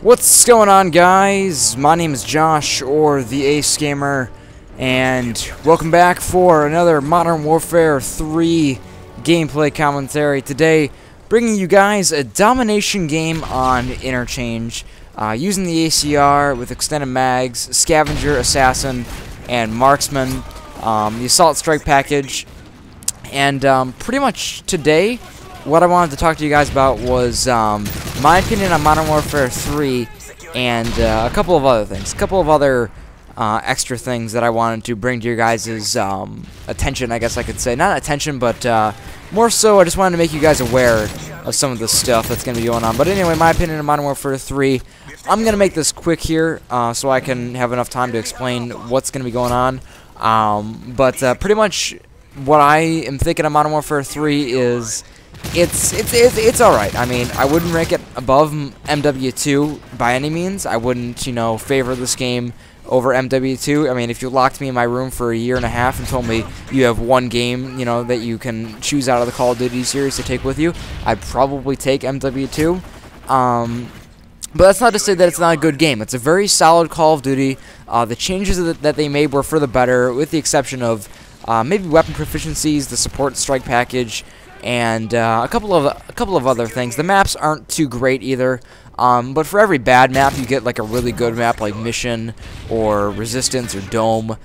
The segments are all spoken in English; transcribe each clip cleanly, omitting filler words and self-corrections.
What's going on, guys? My name is Josh, or xTheAceGamer, and welcome back for another Modern Warfare 3 gameplay commentary. Today, bringing you guys a domination game on Interchange, using the ACR with extended mags, Scavenger, Assassin, and Marksman, the Assault Strike package, and pretty much today, what I wanted to talk to you guys about was my opinion on Modern Warfare 3 and a couple of other things. A couple of other extra things that I wanted to bring to your guys' attention, I guess I could say. Not attention, but more so I just wanted to make you guys aware of some of the stuff that's going to be going on. But anyway, my opinion on Modern Warfare 3, I'm going to make this quick here so I can have enough time to explain what's going to be going on. But pretty much what I am thinking of Modern Warfare 3 is it's alright. I mean, I wouldn't rank it above MW2 by any means. I wouldn't, favor this game over MW2. I mean, if you locked me in my room for a year and a half and told me you have one game, that you can choose out of the Call of Duty series to take with you, I'd probably take MW2. But that's not to say that it's not a good game. It's a very solid Call of Duty. The changes that they made were for the better, with the exception of maybe weapon proficiencies, the support strike package, and a couple of other things. The maps aren't too great either, but for every bad map you get like a really good map like Mission or Resistance or Dome.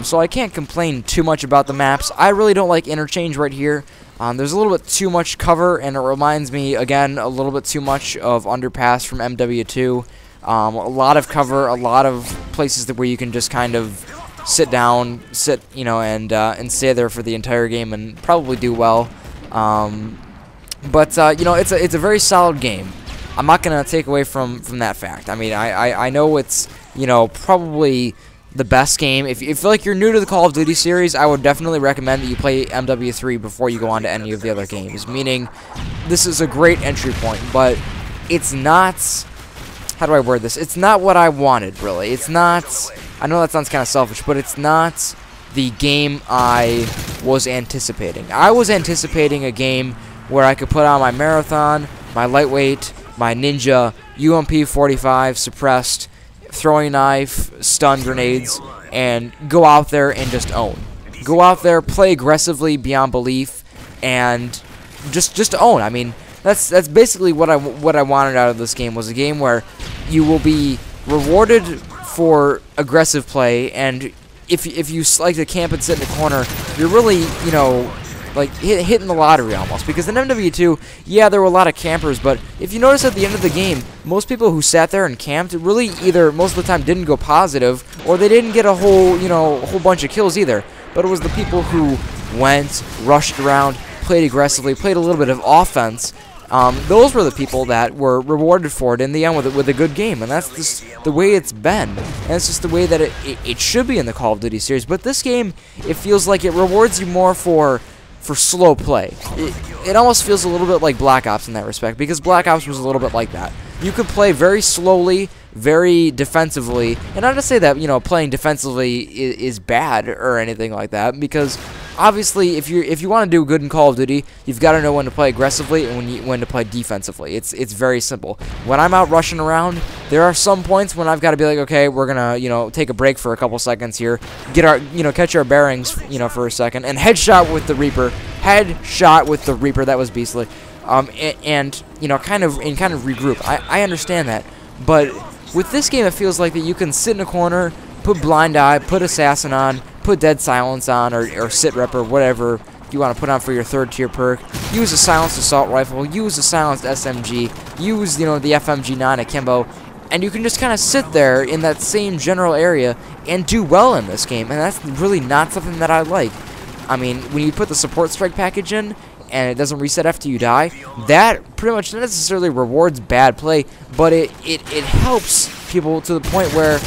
So I can't complain too much about the maps. I really don't like Interchange right here. There's a little bit too much cover, and it reminds me again a little bit too much of Underpass from MW2. A lot of cover, a lot of places where you can just kind of sit down, and stay there for the entire game and probably do well. It's a very solid game. I'm not gonna take away from that fact. I mean, I know it's probably the best game. If you feel like you're new to the Call of Duty series, I would definitely recommend that you play MW3 before you go on to any of the other games. Meaning, this is a great entry point, but it's not. How do I word this? It's not what I wanted, really. It's not. I know that sounds kind of selfish, but it's not the game I was anticipating. I was anticipating a game where I could put on my Marathon, my Lightweight, my Ninja, UMP-45, suppressed, throwing knife, stun grenades, and go out there and just own. Go out there, play aggressively beyond belief, and just own. I mean, that's basically what I wanted out of this game. Was a game where you will be rewarded for aggressive play, and if you like to camp and sit in the corner, you're really, like hitting the lottery almost. Because in MW2, yeah, there were a lot of campers, but if you notice at the end of the game, most people who sat there and camped really either most of the time didn't go positive, or they didn't get a whole bunch of kills either. But it was the people who went, rushed around, played aggressively, played a little bit of offense. Those were the people that were rewarded for it in the end with a good game, and that's just the way it's been, and it's just the way that it should be in the Call of Duty series. But this game, it feels like it rewards you more for slow play. It almost feels a little bit like Black Ops in that respect, because Black Ops was a little bit like that. You could play very slowly, very defensively, and not to say that playing defensively is bad or anything like that, because obviously if you want to do good in Call of Duty, you've got to know when to play aggressively and when to play defensively. It's very simple. When I'm out rushing around, there are some points when I've got to be like, okay, we're gonna take a break for a couple seconds here, get our catch our bearings for a second, and headshot with the Reaper. Headshot with the Reaper. That was beastly. And kind of regroup. I understand that, but with this game, it feels like that you can sit in a corner, put Blind Eye, put Assassin on, put Dead Silence on, or Sit Rep, or whatever you want to put on for your third tier perk. Use a silenced assault rifle, use a silenced SMG, use the FMG9 akimbo, and you can just kind of sit there in that same general area and do well in this game. And that's really not something that I like. I mean, when you put the support strike package in, and it doesn't reset after you die, that pretty much not necessarily rewards bad play, but it helps people to the point where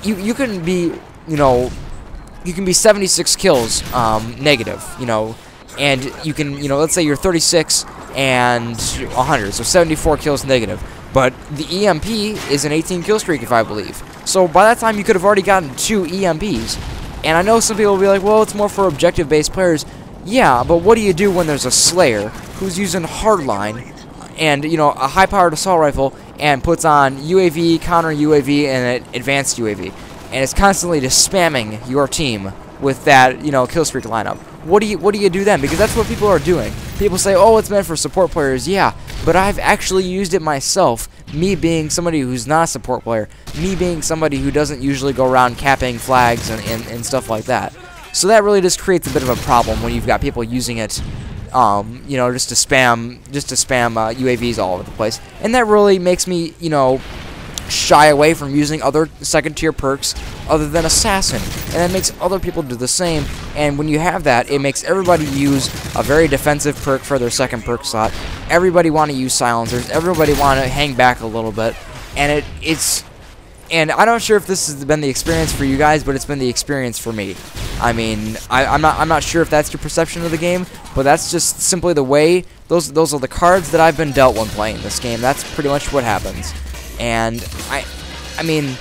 you can be, you can be 76 kills negative, and you can, let's say you're 36 and 100, so 74 kills negative, but the EMP is an 18 kill streak, if I believe. So by that time, you could have already gotten 2 EMPs, and I know some people will be like, well, it's more for objective-based players. Yeah, but what do you do when there's a Slayer who's using hardline and, a high-powered assault rifle and puts on UAV, counter UAV, and advanced UAV, and it's constantly just spamming your team with that, you know, kill streak lineup. What do you do then? Because that's what people are doing. People say, oh, it's meant for support players. Yeah, but I've actually used it myself. Me being somebody who's not a support player. Me being somebody who doesn't usually go around capping flags and stuff like that. So that really just creates a bit of a problem when you've got people using it, you know, just to spam UAVs all over the place. And that really makes me, you know, shy away from using other second-tier perks other than Assassin, and that makes other people do the same. And when you have that, it makes everybody use a very defensive perk for their second perk slot. Everybody want to use silencers. Everybody want to hang back a little bit, and and I'm not sure if this has been the experience for you guys, but it's been the experience for me. I mean, I'm not sure if that's your perception of the game, but that's just simply the way those are the cards that I've been dealt when playing this game. That's pretty much what happens. And I mean,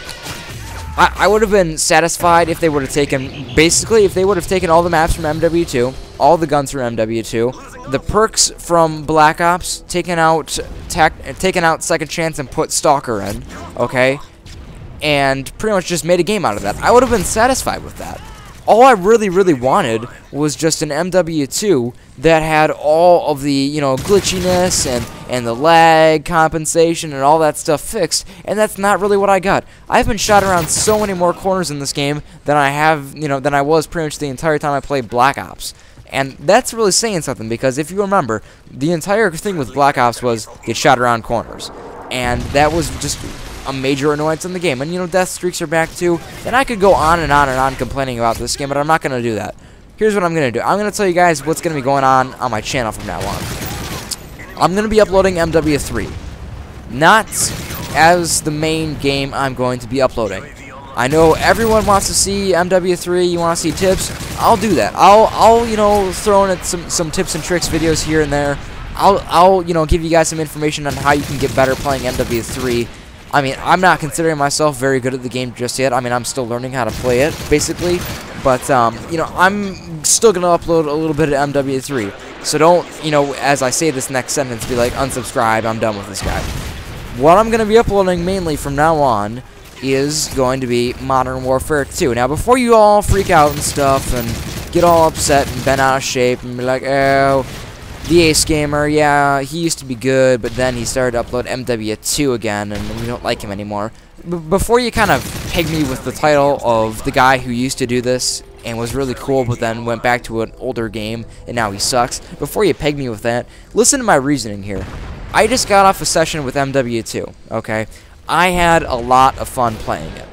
I would have been satisfied if they would have taken, basically, if they would have taken all the maps from MW2, all the guns from MW2, the perks from Black Ops, taken out Second Chance and put Stalker in, okay, and pretty much just made a game out of that. I would have been satisfied with that. All I really wanted was just an MW2 that had all of the, you know, glitchiness and the lag compensation and all that stuff fixed, and that's not really what I got. I've been shot around so many more corners in this game than I have, you know, than I was pretty much the entire time I played Black Ops. And that's really saying something, because if you remember, the entire thing with Black Ops was get shot around corners, and that was just a major annoyance in the game. And you know, death streaks are back too, and I could go on and on complaining about this game, but I'm not going to do that. Here's what I'm going to do. I'm going to tell you guys what's going to be going on my channel from now on. I'm going to be uploading MW3, not as the main game I'm going to be uploading. I know everyone wants to see MW3, you want to see tips. I'll do that. I'll you know, throw in some tips and tricks videos here and there. I'll you know, give you guys some information on how you can get better playing MW3. I mean, I'm not considering myself very good at the game just yet. I mean, I'm still learning how to play it, basically. But, you know, I'm still going to upload a little bit of MW3. So don't, you know, as I say this next sentence, be like, unsubscribe, I'm done with this guy. What I'm going to be uploading mainly from now on is going to be Modern Warfare 2. Now, before you all freak out and stuff and get all upset and bent out of shape and be like, oh, XTheAceGamer, yeah, he used to be good, but then he started to upload MW2 again, and we don't like him anymore. Before you kind of peg me with the title of the guy who used to do this and was really cool, but then went back to an older game, and now he sucks, before you peg me with that, listen to my reasoning here. I just got off a session with MW2, okay? I had a lot of fun playing it,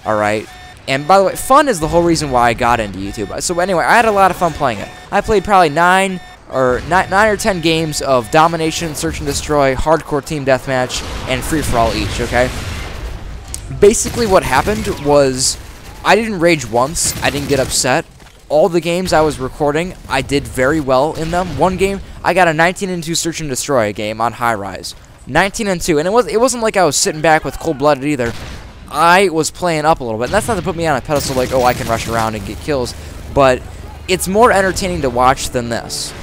alright? And by the way, fun is the whole reason why I got into YouTube. So anyway, I had a lot of fun playing it. I played probably 9 or 10 games of Domination, Search and Destroy, Hardcore Team Deathmatch, and Free-for-all each, okay? Basically what happened was I didn't rage once, I didn't get upset. All the games I was recording, I did very well in them. One game, I got a 19-2 Search and Destroy game on High Rise. 19-2, and it wasn't like I was sitting back with cold-blooded either. I was playing up a little bit, and that's not to put me on a pedestal like, oh, I can rush around and get kills, but it's more entertaining to watch than this.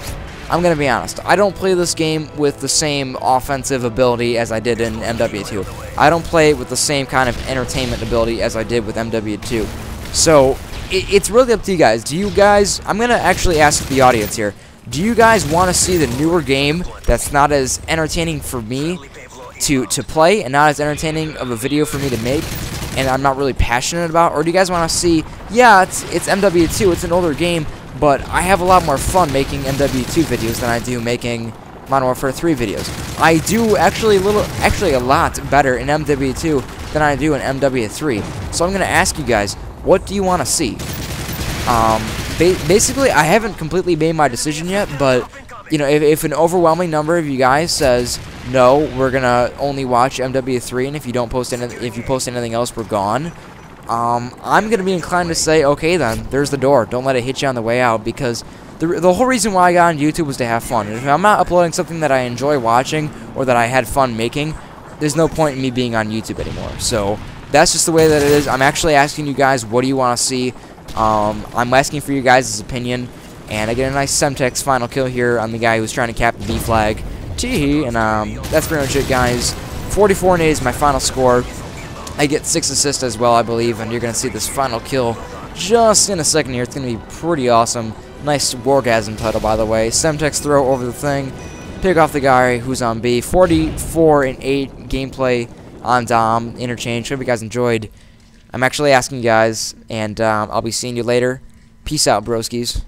I'm going to be honest. I don't play this game with the same offensive ability as I did in MW2. I don't play it with the same kind of entertainment ability as I did with MW2. So, it's really up to you guys. Do you guys... I'm going to actually ask the audience here. Do you guys want to see the newer game that's not as entertaining for me to play and not as entertaining of a video for me to make and I'm not really passionate about? Or do you guys want to see, yeah, it's MW2, it's an older game, but I have a lot more fun making MW2 videos than I do making Modern Warfare 3 videos. I do actually a lot better in MW2 than I do in MW3. So I'm going to ask you guys, what do you want to see? Basically, I haven't completely made my decision yet, but you know, if an overwhelming number of you guys says no, we're gonna only watch MW3, and if you post anything else, we're gone. I'm gonna be inclined to say, okay, then there's the door. Don't let it hit you on the way out, because the whole reason why I got on YouTube was to have fun. And if I'm not uploading something that I enjoy watching or that I had fun making, there's no point in me being on YouTube anymore. So that's just the way that it is. I'm actually asking you guys, what do you want to see? I'm asking for you guys' opinion, and I get a nice Semtex final kill here on the guy who's trying to cap the B flag. Teehee, and that's pretty much it, guys. 44 and 8 is my final score. I get 6 assists as well, I believe, and you're going to see this final kill just in a second here. It's going to be pretty awesome. Nice Wargasm title, by the way. Semtex throw over the thing. Pick off the guy who's on B. 44 and 8 gameplay on Dom. Interchange. Hope you guys enjoyed. I'm actually asking you guys, and I'll be seeing you later. Peace out, broskies.